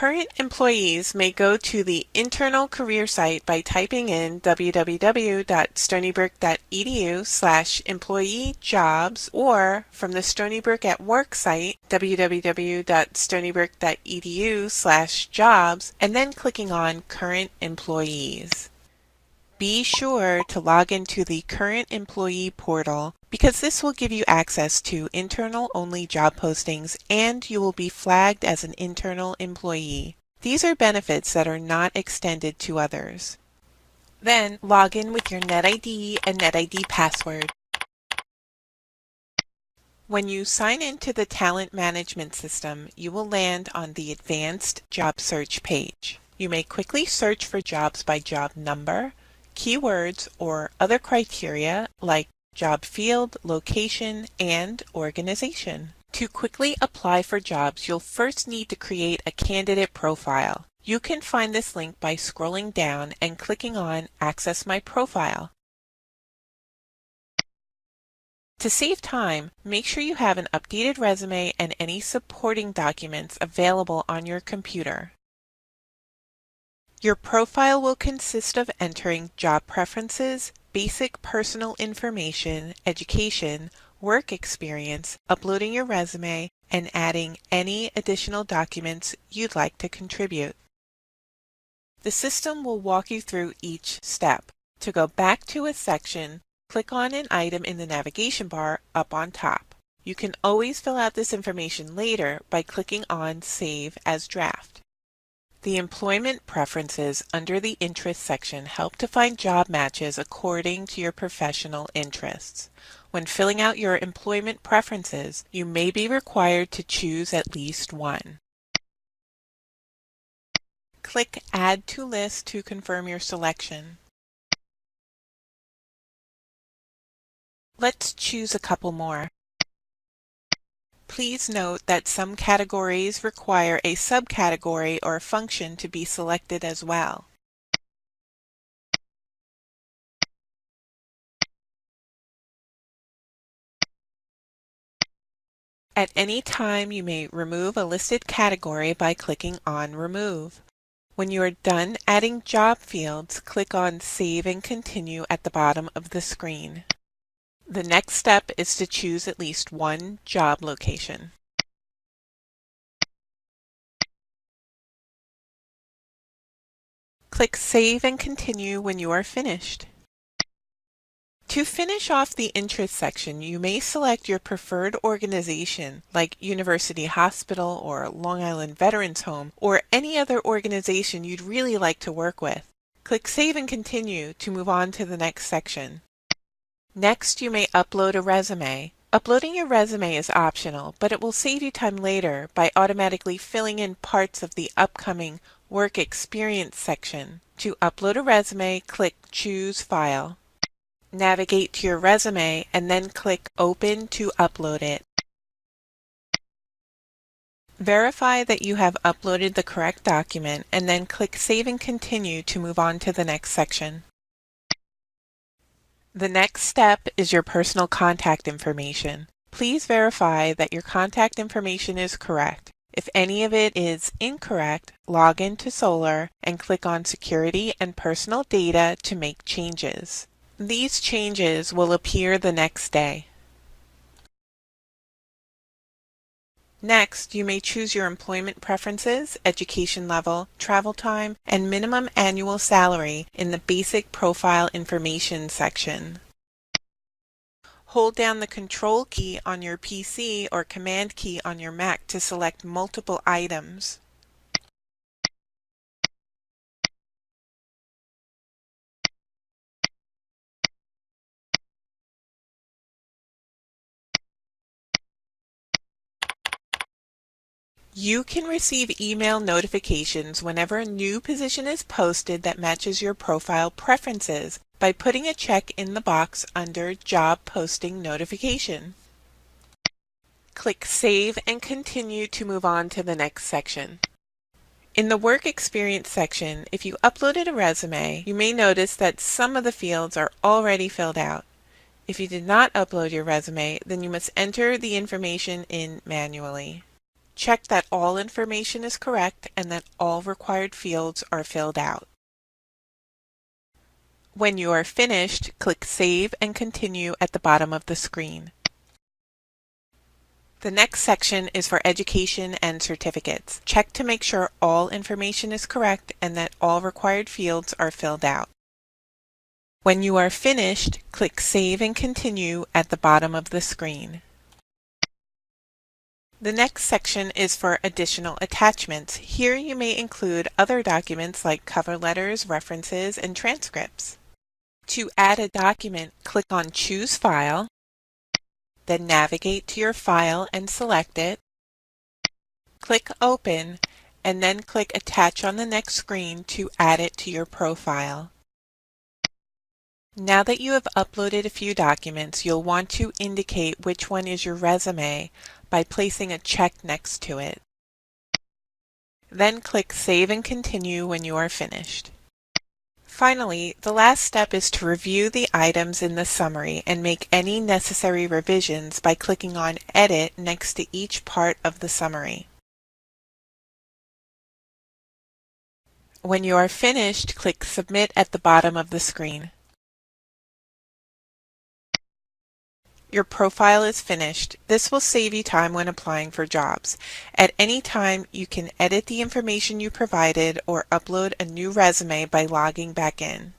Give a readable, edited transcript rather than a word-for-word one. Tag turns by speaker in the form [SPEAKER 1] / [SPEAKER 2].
[SPEAKER 1] Current employees may go to the internal career site by typing in www.stonybrook.edu/employee-jobs or from the Stony Brook at Work site www.stonybrook.edu/jobs and then clicking on Current Employees. Be sure to log into the Current Employee portal because this will give you access to internal-only job postings and you will be flagged as an internal employee. These are benefits that are not extended to others. Then log in with your NetID and NetID password. When you sign into the talent management system, you will land on the Advanced Job Search page. You may quickly search for jobs by job number, keywords, or other criteria like job field, location, and organization. To quickly apply for jobs, you'll first need to create a candidate profile. You can find this link by scrolling down and clicking on Access My Profile. To save time, make sure you have an updated resume and any supporting documents available on your computer. Your profile will consist of entering job preferences, basic personal information, education, work experience, uploading your resume, and adding any additional documents you'd like to contribute. The system will walk you through each step. To go back to a section, click on an item in the navigation bar up on top. You can always fill out this information later by clicking on Save as Draft. The employment preferences under the Interests section help to find job matches according to your professional interests. When filling out your employment preferences, you may be required to choose at least one. Click Add to List to confirm your selection. Let's choose a couple more. Please note that some categories require a subcategory or function to be selected as well. At any time, you may remove a listed category by clicking on Remove. When you are done adding job fields, click on Save and Continue at the bottom of the screen. The next step is to choose at least one job location. Click Save and Continue when you are finished. To finish off the Interest section, you may select your preferred organization like University Hospital or Long Island Veterans Home or any other organization you'd really like to work with. Click Save and Continue to move on to the next section. Next, you may upload a resume. Uploading your resume is optional, but it will save you time later by automatically filling in parts of the upcoming Work Experience section. To upload a resume, click Choose File. Navigate to your resume and then click Open to upload it. Verify that you have uploaded the correct document and then click Save and Continue to move on to the next section. The next step is your personal contact information. Please verify that your contact information is correct. If any of it is incorrect, log into Solar and click on Security and Personal Data to make changes. These changes will appear the next day. Next, you may choose your employment preferences, education level, travel time, and minimum annual salary in the Basic Profile Information section. Hold down the Control key on your PC or Command key on your Mac to select multiple items. You can receive email notifications whenever a new position is posted that matches your profile preferences by putting a check in the box under Job Posting Notification. Click Save and Continue to move on to the next section. In the Work Experience section, if you uploaded a resume, you may notice that some of the fields are already filled out. If you did not upload your resume, then you must enter the information in manually. Check that all information is correct and that all required fields are filled out. When you are finished, click Save and Continue at the bottom of the screen. The next section is for education and certificates. Check to make sure all information is correct and that all required fields are filled out. When you are finished, click Save and Continue at the bottom of the screen. The next section is for additional attachments. Here you may include other documents like cover letters, references, and transcripts. To add a document, click on Choose File, then navigate to your file and select it. Click Open, and then click Attach on the next screen to add it to your profile. Now that you have uploaded a few documents, you'll want to indicate which one is your resume by placing a check next to it. Then click Save and Continue when you are finished. Finally, the last step is to review the items in the summary and make any necessary revisions by clicking on Edit next to each part of the summary. When you are finished, click Submit at the bottom of the screen. Your profile is finished. This will save you time when applying for jobs. At any time, you can edit the information you provided or upload a new resume by logging back in.